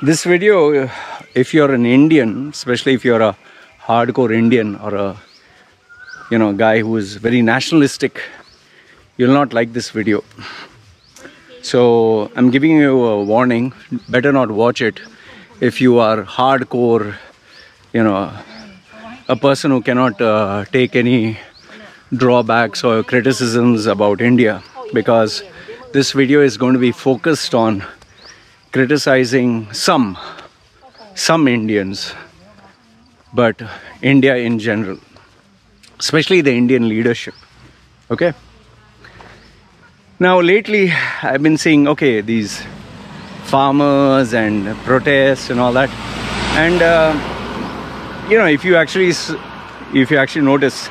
This video, if you're an Indian, especially if you're a hardcore Indian or a guy who is very nationalistic, you'll not like this video. So I'm giving you a warning, better not watch it if you are hardcore, a person who cannot take any drawbacks or criticisms about India, because this video is going to be focused on criticizing some Indians, but India in general, especially the Indian leadership. Okay. Now lately I've been seeing, okay, these farmers and protests and all that, and if you actually notice,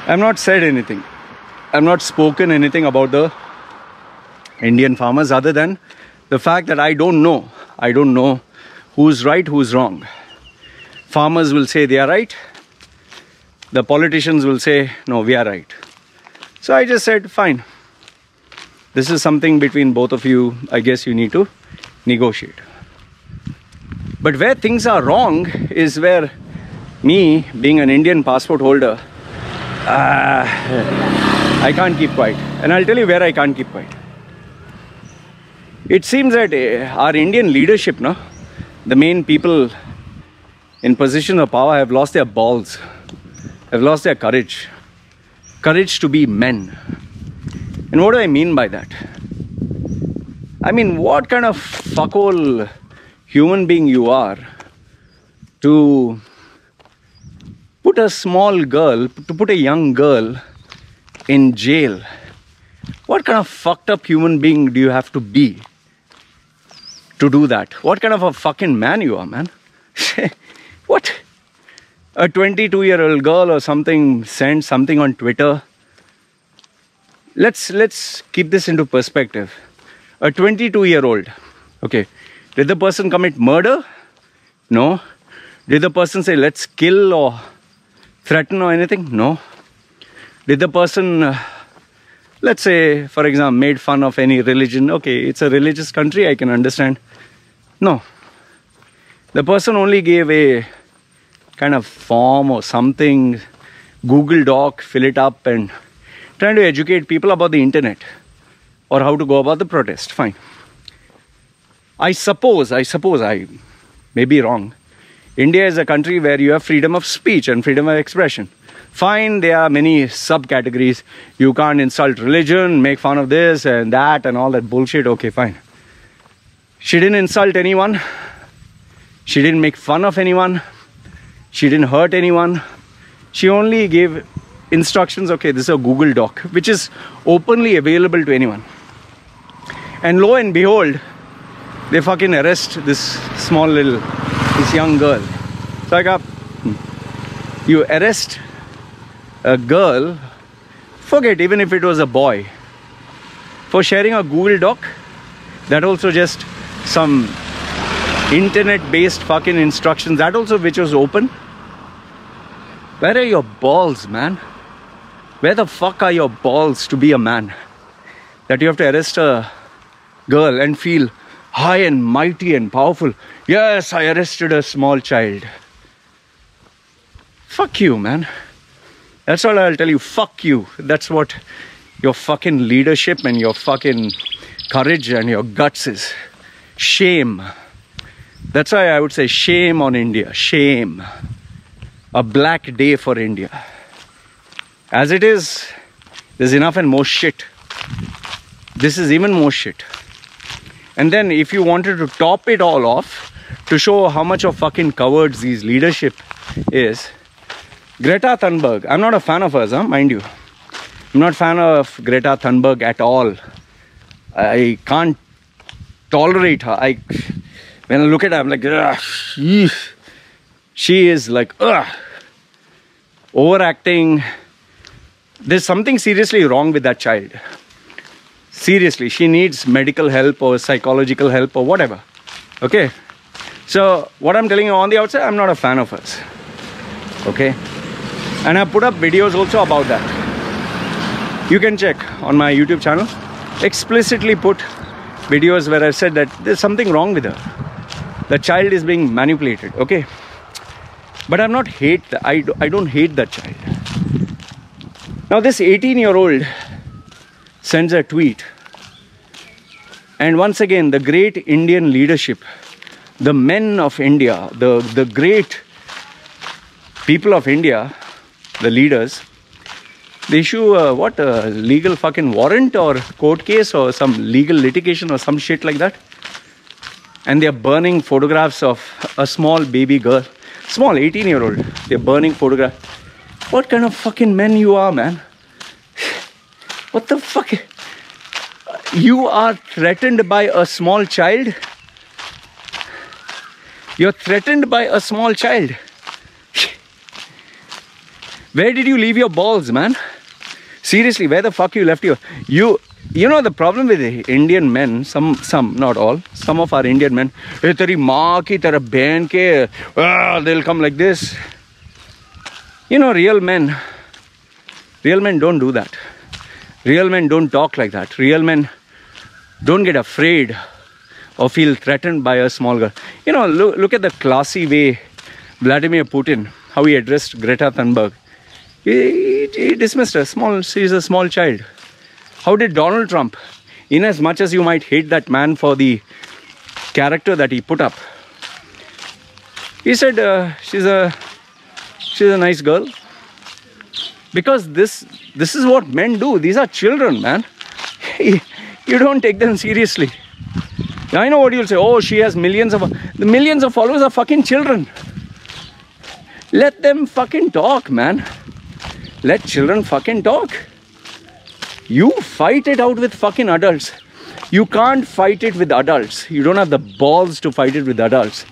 I've not said anything. I've not spoken anything about the Indian farmers other than the fact that I don't know who's right, who's wrong. Farmers will say they are right. The politicians will say, no, we are right. So I just said, fine. This is something between both of you. I guess you need to negotiate. But where things are wrong is where me, being an Indian passport holder, I can't keep quiet. And I'll tell you where I can't keep quiet. It seems that our Indian leadership, the main people in positions of power, have lost their balls, have lost their courage to be men. And what do I mean by that? I mean, what kind of fuckhole human being you are to put a young girl in jail? What kind of fucked up human being do you have to be to do that? What kind of a fucking man you are, man? What? A 22-year-old girl or something sent something on Twitter. Let's keep this into perspective. A 22-year-old, okay, did the person commit murder? No. Did the person say let's kill or threaten or anything? No. Did the person, let's say, for example, made fun of any religion? Okay, it's a religious country, I can understand. No. The person only gave a kind of form or something, Google Doc, fill it up, and trying to educate people about the internet or how to go about the protest. Fine. I suppose I may be wrong. India is a country where you have freedom of speech and freedom of expression. Fine, there are many subcategories. You can't insult religion, make fun of this and that and all that bullshit. Okay, fine. She didn't insult anyone. She didn't make fun of anyone. She didn't hurt anyone. She only gave instructions. Okay, this is a Google Doc, which is openly available to anyone. And lo and behold, they fucking arrest this young girl. So I got, you arrest a girl, forget even if it was a boy, for sharing a Google Doc, that also just some internet-based fucking instructions, that also which was open. Where are your balls, man? Where the fuck are your balls to be a man? That you have to arrest a girl and feel high and mighty and powerful. Yes, I arrested a small child. Fuck you, man. That's all I'll tell you. Fuck you. That's what your fucking leadership and your fucking courage and your guts is. Shame. That's why I would say shame on India. Shame. A black day for India. As it is, there's enough and more shit. This is even more shit. And then if you wanted to top it all off, to show how much of fucking cowards these leadership is, Greta Thunberg. I'm not a fan of hers, mind you. I'm not a fan of Greta Thunberg at all. I can't tolerate her. When I look at her, I'm like, ugh, she is like, ugh, overacting. There's something seriously wrong with that child. Seriously, she needs medical help or psychological help or whatever. Okay? So, what I'm telling you on the outside, I'm not a fan of hers. Okay? And I put up videos also about that. You can check on my YouTube channel. Explicitly put videos where I've said that there's something wrong with her. The child is being manipulated, okay? But I'm not I don't hate that child. Now this 18-year-old sends a tweet. And once again, the great Indian leadership, the men of India, the great people of India, the leaders, they issue a legal fucking warrant or court case or some legal litigation or some shit like that. And they're burning photographs of a small baby girl. Small, 18-year-old. They're burning photographs. What kind of fucking men you are, man? What the fuck? You are threatened by a small child? You're threatened by a small child. Where did you leave your balls, man? Seriously, where the fuck you left you know the problem with the Indian men, some, not all, some of our Indian men, hey, teri maa ki tera behan ke, they'll come like this. You know, real men don't do that. Real men don't talk like that. Real men don't get afraid or feel threatened by a small girl. You know, look at the classy way Vladimir Putin, how he addressed Greta Thunberg. He dismissed her. She's a small child. How did Donald Trump, in as much as you might hate that man for the character that he put up, he said she's a nice girl. Because this is what men do. These are children, man. You don't take them seriously. I know what you'll say. Oh, she has millions of... The millions of followers are fucking children. Let them fucking talk, man. Let children fucking talk. You fight it out with fucking adults. You can't fight it with adults. You don't have the balls to fight it with adults.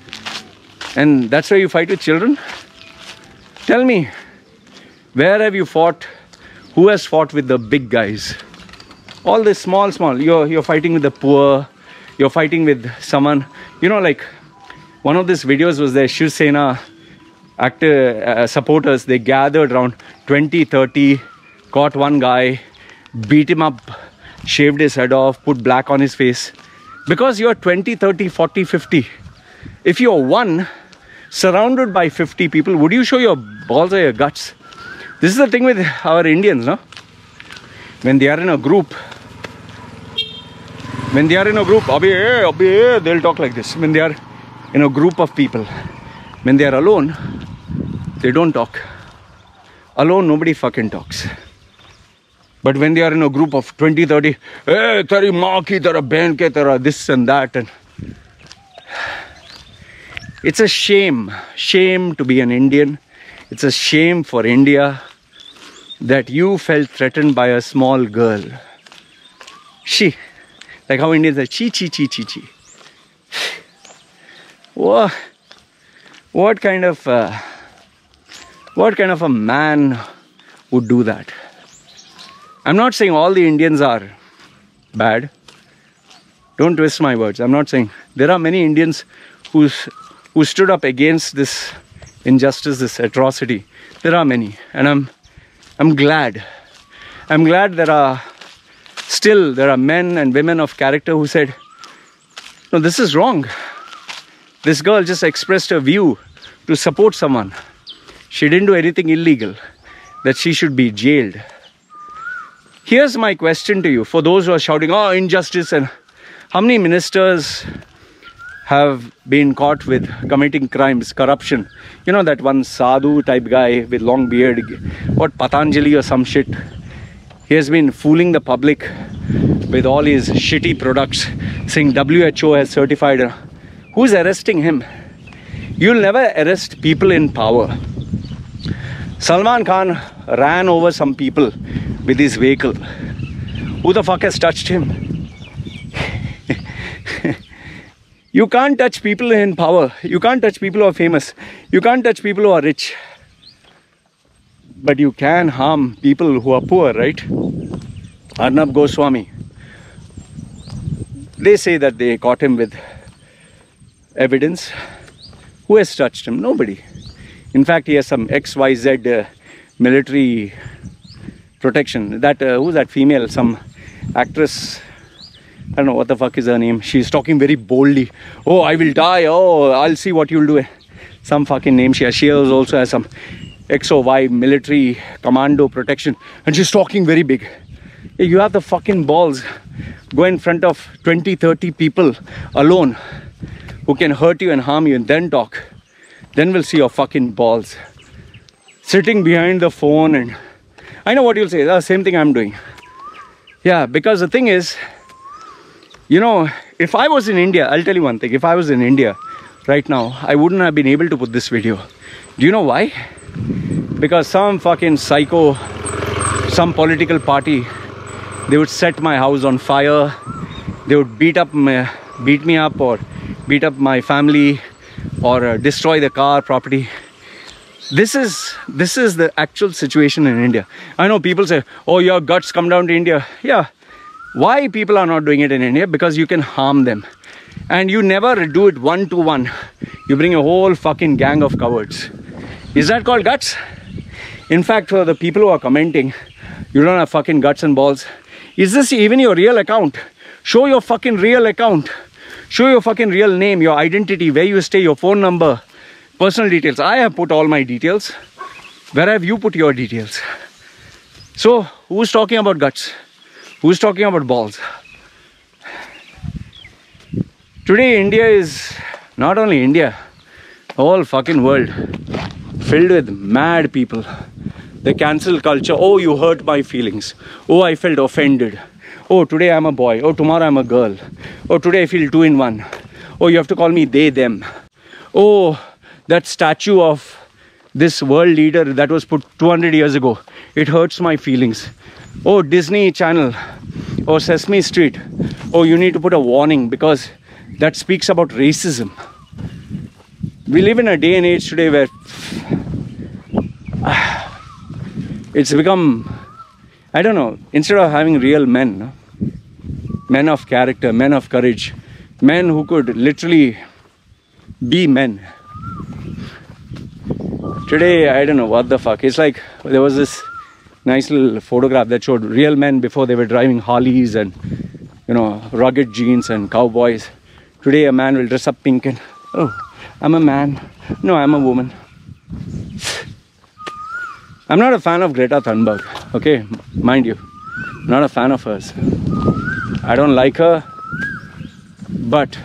And that's why you fight with children? Tell me, where have you fought? Who has fought with the big guys? All this small. You're fighting with the poor. You're fighting with someone. You know, like one of these videos was there. Shiv Sena supporters. They gathered around 20, 30, caught one guy, beat him up, shaved his head off, put black on his face. Because you're 20, 30, 40, 50. If you're one, surrounded by 50 people, would you show your balls or your guts? This is the thing with our Indians, no? When they are in a group, they'll talk like this. When they are in a group of people, when they are alone, they don't talk. Alone, nobody fucking talks. But when they are in a group of 20, 30, hey, teri maa ki tera behan ke tera this and that. And it's a shame to be an Indian. It's a shame for India that you felt threatened by a small girl. She, like how Indians say, chi. What kind of a man would do that? I'm not saying all the Indians are bad. Don't twist my words. I'm not saying. There are many Indians who stood up against this injustice, this atrocity. There are many. And I'm glad. I'm glad there are men and women of character who said, no, this is wrong. This girl just expressed her view to support someone. She didn't do anything illegal, that she should be jailed. Here's my question to you, for those who are shouting, oh, injustice, and how many ministers have been caught with committing crimes, corruption? You know that one sadhu type guy with long beard, what, Patanjali or some shit? He has been fooling the public with all his shitty products, saying WHO has certified. Who's arresting him? You'll never arrest people in power. Salman Khan ran over some people with his vehicle. Who the fuck has touched him? You can't touch people in power. You can't touch people who are famous. You can't touch people who are rich. But you can harm people who are poor, right? Arnab Goswami. They say that they caught him with evidence. Who has touched him? Nobody. In fact, he has some XYZ military protection. That who's that female? Some actress I don't know what the fuck is her name. She's talking very boldly. Oh, I will die. Oh, I'll see what you'll do. Some fucking name she has. She also has some XOY military commando protection. And she's talking very big. You have the fucking balls. Go in front of 20, 30 people alone who can hurt you and harm you and then talk. Then we'll see your fucking balls. Sitting behind the phone and... I know what you'll say. That's the same thing I'm doing. Yeah, because the thing is, you know, if I was in India, I'll tell you one thing. If I was in India right now, I wouldn't have been able to put this video. Do you know why? Because some fucking psycho, some political party, they would set my house on fire. They would beat me up or beat up my family or destroy the car, property. This is the actual situation in India. I know people say, oh, your guts, come down to India. Yeah. Why people are not doing it in India? Because you can harm them. And you never do it one-to-one. You bring a whole fucking gang of cowards. Is that called guts? In fact, for the people who are commenting, you don't have fucking guts and balls. Is this even your real account? Show your fucking real account. Show your fucking real name, your identity, where you stay, your phone number, personal details. I have put all my details. Where have you put your details? So, who's talking about guts? Who's talking about balls? Today, India is not only India, the whole fucking world filled with mad people. The cancel culture. Oh, you hurt my feelings. Oh, I felt offended. Oh, today I'm a boy. Oh, tomorrow I'm a girl. Oh, today I feel 2 in 1. Oh, you have to call me they, them. Oh, that statue of this world leader that was put 200 years ago. It hurts my feelings. Oh, Disney Channel. Oh, Sesame Street. Oh, you need to put a warning because that speaks about racism. We live in a day and age today where it's become, I don't know, instead of having real men, no? Men of character, men of courage, men who could literally be men. Today, I don't know what the fuck. It's like there was this nice little photograph that showed real men before they were driving Harleys and, you know, rugged jeans and cowboys. Today, a man will dress up pink and, oh, I'm a man. No, I'm a woman. I'm not a fan of Greta Thunberg, okay? Mind you, I'm not a fan of hers. I don't like her, but,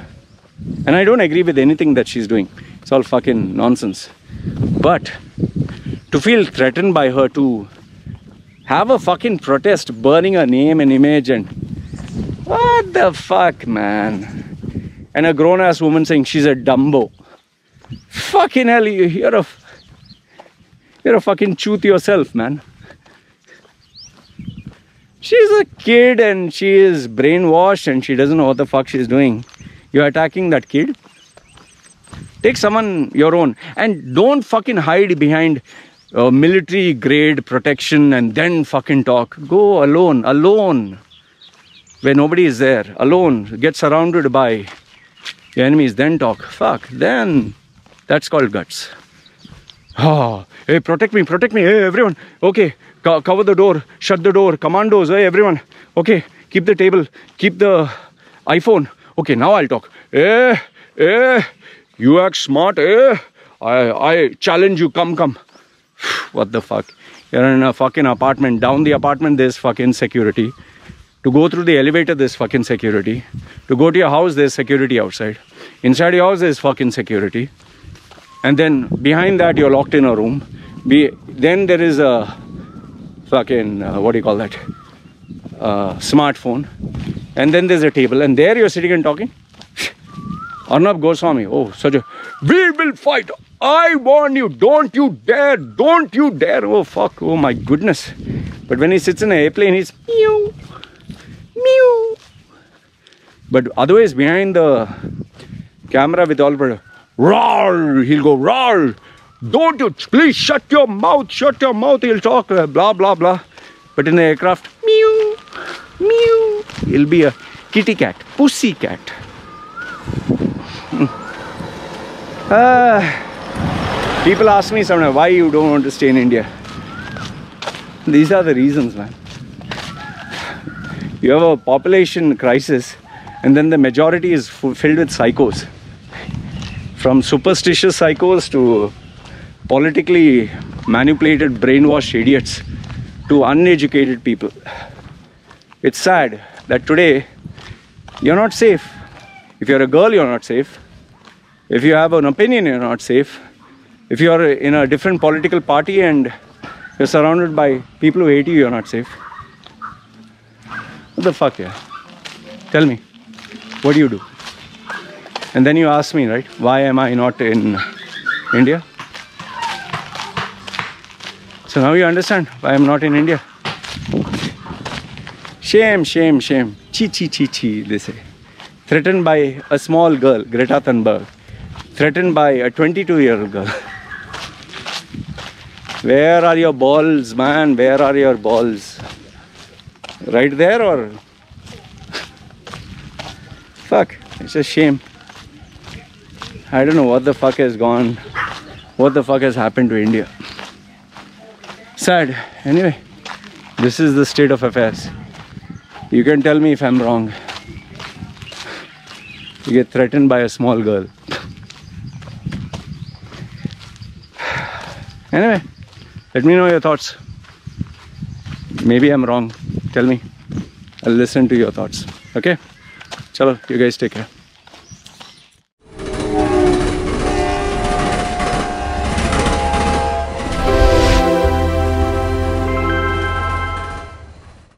and I don't agree with anything that she's doing. It's all fucking nonsense. But to feel threatened by her, to have a fucking protest burning her name and image, and what the fuck, man? And a grown-ass woman saying she's a Dumbo. Fucking hell, you're a fucking truth yourself, man. She's a kid and she is brainwashed and she doesn't know what the fuck she's doing. You're attacking that kid? Take someone your own and don't fucking hide behind military grade protection and then fucking talk. Go alone, where nobody is there, alone, get surrounded by your enemies, then talk. Fuck, then that's called guts. Oh, hey, protect me, hey, everyone. Okay, cover the door, shut the door, commandos, hey, everyone. Okay, keep the table, keep the iPhone. Okay, now I'll talk. Hey, you act smart, I challenge you, come. What the fuck? You're in a fucking apartment. Down the apartment, there's fucking security. To go through the elevator, there's fucking security. To go to your house, there's security outside. Inside your house, there's fucking security. And then behind that, you're locked in a room. Then there is a fucking, what do you call that? Smartphone. And then there's a table. And there you're sitting and talking. Arnab Goswami, oh, such a, we will fight. I warn you, don't you dare. Oh, fuck, oh my goodness. But when he sits in an airplane, he's meow, meow. But otherwise, behind the camera with all the, roar, he'll go, roar. Don't you, please shut your mouth, he'll talk, blah, blah, blah. But in the aircraft, meow, meow. He'll be a kitty cat, pussy cat. People ask me sometimes why you don't want to stay in India. These are the reasons, man. You have a population crisis And then the majority is filled with psychos. From superstitious psychos to politically manipulated, brainwashed idiots to uneducated people. It's sad that today you're not safe. If you're a girl, you're not safe. If you have an opinion, you're not safe. If you're in a different political party and you're surrounded by people who hate you, you're not safe. What the fuck, yeah? Tell me, what do you do? And then you ask me, right, why am I not in India? So now you understand why I'm not in India. Shame, shame, shame. Chi, chi, chi, chi, they say. Threatened by a small girl, Greta Thunberg. Threatened by a 22-year-old girl. Where are your balls, man? Where are your balls? Right there or? Fuck, it's a shame. I don't know what the fuck has gone, what the fuck has happened to India. Sad. Anyway, this is the state of affairs. You can tell me if I'm wrong. You get threatened by a small girl. Anyway, let me know your thoughts. Maybe I'm wrong. Tell me. I'll listen to your thoughts. Okay? Chalo, you guys take care.